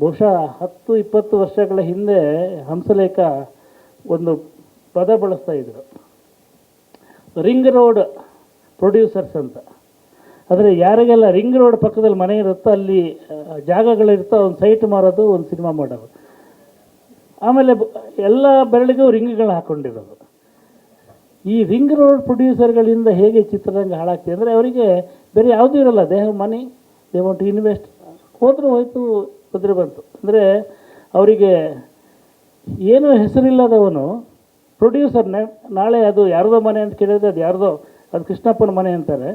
ಬಹುಶಃ 10-20 ವರ್ಷಗಳ ಹಿಂದೆ ಹಂಸಲೇಖ ಒಂದು ಪದ ಬಳಸ್ತಾ ಇದ್ರು, ರಿಂಗ್ ರೋಡ್ ಪ್ರೊಡ್ಯೂಸರ್ಸ್ ಅಂತ. ಆದರೆ ಯಾರಿಗೆಲ್ಲ ರಿಂಗ್ ರೋಡ್ ಪಕ್ಕದಲ್ಲಿ ಮನೆ ಇರುತ್ತೋ, ಅಲ್ಲಿ ಜಾಗಗಳಿರುತ್ತೋ, ಒಂದು ಸೈಟ್ ಮಾರೋದು, ಒಂದು ಸಿನಿಮಾ ಮಾಡೋದು. ಆಮೇಲೆ ಎಲ್ಲ ಬೆರಳಿಗೂ ರಿಂಗ್ಗಳು ಹಾಕ್ಕೊಂಡಿರೋದು. ಈ ರಿಂಗ್ ರೋಡ್ ಪ್ರೊಡ್ಯೂಸರ್ಗಳಿಂದ ಹೇಗೆ ಚಿತ್ರರಂಗ ಹಾಳಾಗ್ತದೆ ಅಂದರೆ, ಅವರಿಗೆ ಬೇರೆ ಯಾವುದೂ ಇರೋಲ್ಲ. They have money, they want to invest. ಹೋದರೂ ಹೋಯ್ತು, ಕುದುರೆ ಬಂತು. ಅಂದರೆ ಅವರಿಗೆ ಏನೂ ಹೆಸರಿಲ್ಲದವನು ಪ್ರೊಡ್ಯೂಸರ್. ನಾಳೆ ಅದು ಯಾರ್ದೋ ಮನೆ ಅಂತ ಕೇಳಿದ್ರೆ ಅದು ಯಾರ್ದೋ, ಅದು ಕೃಷ್ಣಪ್ಪನ ಮನೆ ಅಂತಾರೆ.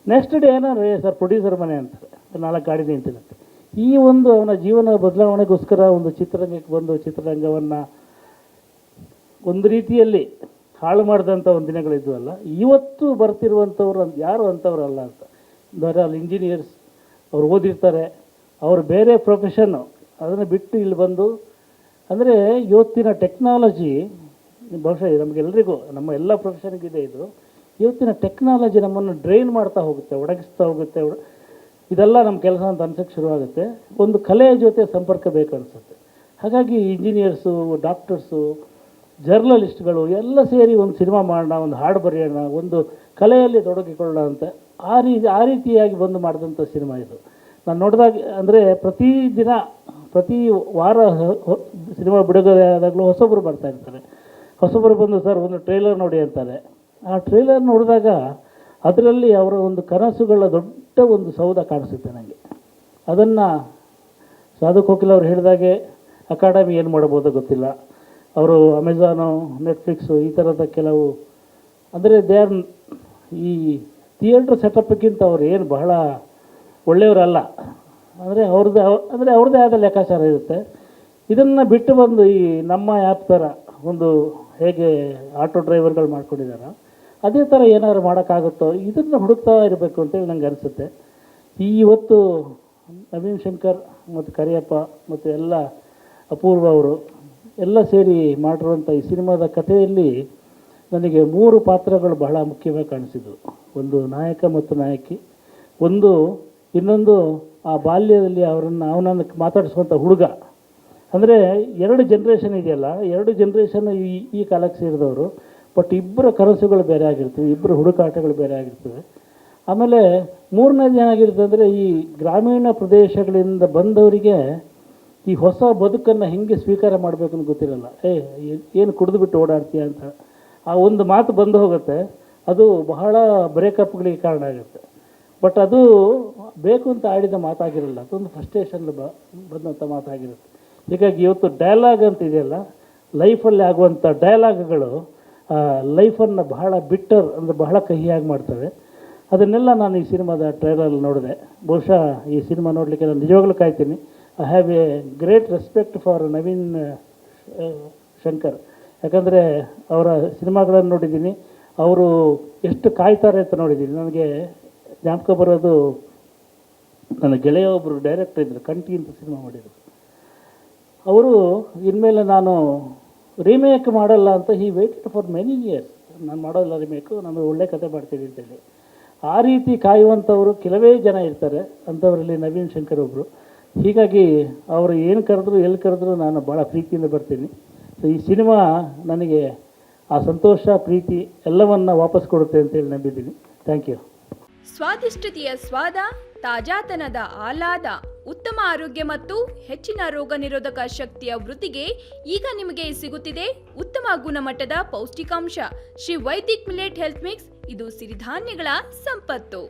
ನೆಕ್ಸ್ಟ್ ಡೇ ಏನಾರು ಸರ್ ಪ್ರೊಡ್ಯೂಸರ್ ಮನೆ ಅಂತಾರೆ, 4 ಗಾಡಿ ನಿಂತಿರುತ್ತೆ. ಈ ಒಂದು ಅವನ ಜೀವನ ಬದಲಾವಣೆಗೋಸ್ಕರ ಒಂದು ಚಿತ್ರರಂಗಕ್ಕೆ ಬಂದು ಚಿತ್ರರಂಗವನ್ನು ಒಂದು ರೀತಿಯಲ್ಲಿ ಹಾಳು ಮಾಡಿದಂಥ ಒಂದು ದಿನಗಳಿದ್ವಲ್ಲ, ಇವತ್ತು ಬರ್ತಿರುವಂಥವ್ರು ಯಾರು ಅಂಥವ್ರಲ್ಲ ಅಂತ. ಅಲ್ಲಿ ಇಂಜಿನಿಯರ್ಸ್ ಅವ್ರು ಓದಿರ್ತಾರೆ, ಅವರು ಬೇರೆ ಪ್ರೊಫೆಷನ್ನು ಅದನ್ನು ಬಿಟ್ಟು ಇಲ್ಲಿ ಬಂದು, ಅಂದರೆ ಇವತ್ತಿನ ಟೆಕ್ನಾಲಜಿ ಬಹುಶಃ ನಮಗೆಲ್ಲರಿಗೂ, ನಮ್ಮ ಎಲ್ಲ ಪ್ರೊಫೆಷನ್ಗಿದೆ ಇದು. ಇವತ್ತಿನ ಟೆಕ್ನಾಲಜಿ ನಮ್ಮನ್ನು ಡ್ರೈನ್ ಮಾಡ್ತಾ ಹೋಗುತ್ತೆ, ಒಡಗಿಸ್ತಾ ಹೋಗುತ್ತೆ. ಇದೆಲ್ಲ ನಮ್ಮ ಕೆಲಸ ಅಂತ ಅನ್ಸೋಕ್ಕೆ ಶುರುವಾಗುತ್ತೆ. ಒಂದು ಕಲೆಯ ಜೊತೆ ಸಂಪರ್ಕ ಬೇಕು ಅನಿಸುತ್ತೆ. ಹಾಗಾಗಿ ಇಂಜಿನಿಯರ್ಸು, ಡಾಕ್ಟರ್ಸು, ಜರ್ನಲಿಸ್ಟ್ಗಳು ಎಲ್ಲ ಸೇರಿ ಒಂದು ಸಿನಿಮಾ ಮಾಡೋಣ, ಒಂದು ಹಾಡು ಬರೆಯೋಣ, ಒಂದು ಕಲೆಯಲ್ಲಿ ತೊಡಗಿಕೊಳ್ಳೋಣ ಅಂತ ಆ ರೀತಿಯಾಗಿ ಬಂದು ಮಾಡಿದಂಥ ಸಿನಿಮಾ ಇದು. ನಾನು ನೋಡಿದಾಗ ಅಂದರೆ ಪ್ರತಿ ವಾರ ಸಿನಿಮಾ ಬಿಡುಗಡೆ ಆದಾಗಲೂ ಹೊಸೊಬ್ಬರು ಬರ್ತಾಯಿರ್ತಾರೆ. ಹೊಸೊಬ್ಬರು ಬಂದು ಸರ್ ಒಂದು ಟ್ರೈಲರ್ ನೋಡಿ ಅಂತಾರೆ. ಆ ಟ್ರೈಲರ್ ನೋಡಿದಾಗ ಅದರಲ್ಲಿ ಅವರ ಒಂದು ಕನಸುಗಳ ದೊಡ್ಡ ಒಂದು ಸೌಧ ಕಾಣಿಸುತ್ತೆ ನನಗೆ. ಅದನ್ನು ಸಾಧು ಕೋಕಿಲ ಅವರು ಹೇಳಿದಾಗೆ ಅಕಾಡೆಮಿ ಏನು ಮಾಡ್ಬೋದೋ ಗೊತ್ತಿಲ್ಲ. ಅವರು ಅಮೆಝಾನು, ನೆಟ್ಫ್ಲಿಕ್ಸು ಈ ಥರದ ಕೆಲವು, ಅಂದರೆ ಈ ಥಿಯೇಟ್ರ್ ಸೆಟಪ್ಗಿಂತ ಅವ್ರು ಏನು ಬಹಳ ಒಳ್ಳೆಯವರಲ್ಲ. ಅವ್ರದ್ದೇ ಆದ ಲೆಕ್ಕಾಚಾರ ಇರುತ್ತೆ. ಇದನ್ನು ಬಿಟ್ಟು ಬಂದು ಈ ನಮ್ಮ ಆ್ಯಪ್ ಥರ ಒಂದು ಹೇಗೆ ಆಟೋ ಡ್ರೈವರ್ಗಳು ಮಾಡ್ಕೊಂಡಿದ್ದಾರೆ, ಅದೇ ಥರ ಏನಾದ್ರು ಮಾಡೋಕ್ಕಾಗುತ್ತೋ ಇದನ್ನು ಹುಡುಕ್ತಾ ಇರಬೇಕು ಅಂತೇಳಿ ನಂಗೆ ಅನಿಸುತ್ತೆ. ಇವತ್ತು ನವೀನ್ ಶಂಕರ್ ಮತ್ತು ಕರಿಯಪ್ಪ ಮತ್ತು ಎಲ್ಲ ಅಪೂರ್ವ ಅವರು ಎಲ್ಲ ಸೇರಿ ಮಾಡಿರುವಂಥ ಈ ಸಿನಿಮಾದ ಕಥೆಯಲ್ಲಿ ನನಗೆ 3 ಪಾತ್ರಗಳು ಬಹಳ ಮುಖ್ಯವಾಗಿ ಕಾಣಿಸಿದ್ವು. ಒಂದು ನಾಯಕ ಮತ್ತು ನಾಯಕಿ, ಇನ್ನೊಂದು ಆ ಬಾಲ್ಯದಲ್ಲಿ ಅವನನ್ನು ಮಾತಾಡಿಸುವಂಥ ಹುಡುಗ. ಅಂದರೆ 2 ಜನ್ರೇಷನ್ ಇದೆಯಲ್ಲ, 2 ಜನ್ರೇಷನ್ ಈ ಕಾಲಕ್ಕೆ ಸೇರಿದವರು. ಬಟ್ ಇಬ್ಬರ ಕನಸುಗಳು ಬೇರೆ ಆಗಿರ್ತವೆ, ಇಬ್ಬರು ಹುಡುಕಾಟಗಳು ಬೇರೆ ಆಗಿರ್ತವೆ. ಆಮೇಲೆ 3ನೇದು ಏನಾಗಿರುತ್ತೆ ಅಂದರೆ, ಈ ಗ್ರಾಮೀಣ ಪ್ರದೇಶಗಳಿಂದ ಬಂದವರಿಗೆ ಈ ಹೊಸ ಬದುಕನ್ನು ಹೆಂಗೆ ಸ್ವೀಕಾರ ಮಾಡಬೇಕು ಅಂತ ಗೊತ್ತಿರಲ್ಲ. ಏನು ಕುಡಿದು ಓಡಾಡ್ತೀಯ ಅಂತ ಆ ಒಂದು ಮಾತು ಬಂದು ಹೋಗುತ್ತೆ. ಅದು ಬಹಳ ಬ್ರೇಕಪ್ಗಳಿಗೆ ಕಾರಣ ಆಗುತ್ತೆ. ಬಟ್ ಅದು ಬೇಕು ಅಂತ ಆಡಿದ ಮಾತಾಗಿರಲ್ಲ, ಅದೊಂದು ಫ್ರಸ್ಟ್ರೇಷನ್ ಬಂದಂಥ ಮಾತಾಗಿರುತ್ತೆ. ಹೀಗಾಗಿ ಇವತ್ತು ಡೈಲಾಗ್ ಅಂತ ಇದೆಯಲ್ಲ, ಲೈಫಲ್ಲಿ ಆಗುವಂಥ ಡೈಲಾಗ್ಗಳು ಲೈಫನ್ನು ಬಹಳ ಬಿಟ್ಟರ್ ಅಂದರೆ ಬಹಳ ಕಹಿಯಾಗಿ ಮಾಡ್ತವೆ. ಅದನ್ನೆಲ್ಲ ನಾನು ಈ ಸಿನಿಮಾದ ಟ್ರೈಲರಲ್ಲಿ ನೋಡಿದೆ. ಬಹುಶಃ ಈ ಸಿನಿಮಾ ನೋಡಲಿಕ್ಕೆ ನಾನು ನಿಜವಾಗ್ಲೂ ಕಾಯ್ತೀನಿ. I have a great respect for Naveen Shankar. ಯಾಕಂದರೆ ಅವರ ಸಿನಿಮಾಗಳನ್ನು ನೋಡಿದ್ದೀನಿ, ಅವರು ಎಷ್ಟು ಕಾಯ್ತಾರೆ ಅಂತ ನೋಡಿದ್ದೀನಿ. ನನಗೆ ಜ್ಞಾಪಕ ಬರೋದು, ನನ್ನ ಗೆಳೆಯ ಒಬ್ಬರು ಡೈರೆಕ್ಟರ್ ಇದ್ದರು, ಕಂಠಿ ಅಂತ ಸಿನಿಮಾ ಮಾಡಿದರು. ಅವರು ಇನ್ಮೇಲೆ ನಾನು ರೀಮೇಕ್ ಮಾಡಲ್ಲ ಅಂತ ಹಿ ವೇಟೆಡ್ ಫಾರ್ ಮೆನಿ ಇಯರ್ಸ್. ನಾನು ಮಾಡೋಲ್ಲ ರೀಮೇಕು, ನಾನು ಒಳ್ಳೆ ಕತೆ ಮಾಡ್ತೀನಿ ಅಂತೇಳಿ. ಆ ರೀತಿ ಕಾಯುವಂಥವರು ಕೆಲವೇ ಜನ ಇರ್ತಾರೆ, ಅಂಥವರಲ್ಲಿ ನವೀನ್ ಶಂಕರ್ ಒಬ್ಬರು. ಹೀಗಾಗಿ ಅವರು ಏನು ಕರೆದ್ರು ಎಲ್ಲಿ ಕರೆದ್ರು ನಾನು ಭಾಳ ಪ್ರೀತಿಯಿಂದ ಬರ್ತೀನಿ. ಸೊ ಈ ಸಿನಿಮಾ ನನಗೆ ಆ ಸಂತೋಷ, ಪ್ರೀತಿ ಎಲ್ಲವನ್ನು ವಾಪಸ್ ಕೊಡುತ್ತೆ ಅಂತೇಳಿ ನಂಬಿದ್ದೀನಿ. Thank you. ಸ್ವಾದಿಷ್ಟತೆಯ ಸ್ವಾದ, ತಾಜಾತನದ ಆಹ್ಲಾದ, ಉತ್ತಮ ಆರೋಗ್ಯ ಮತ್ತು ಹೆಚ್ಚಿನ ರೋಗ ನಿರೋಧಕ ಶಕ್ತಿಯ ವೃದ್ಧಿಗೆ ಈಗ ನಿಮಗೆ ಸಿಗುತ್ತಿದೆ ಉತ್ತಮ ಗುಣಮಟ್ಟದ ಪೌಷ್ಟಿಕಾಂಶ. Shri Vaidik millet health mix. ಇದು ಸಿರಿಧಾನ್ಯಗಳ ಸಂಪತ್ತು.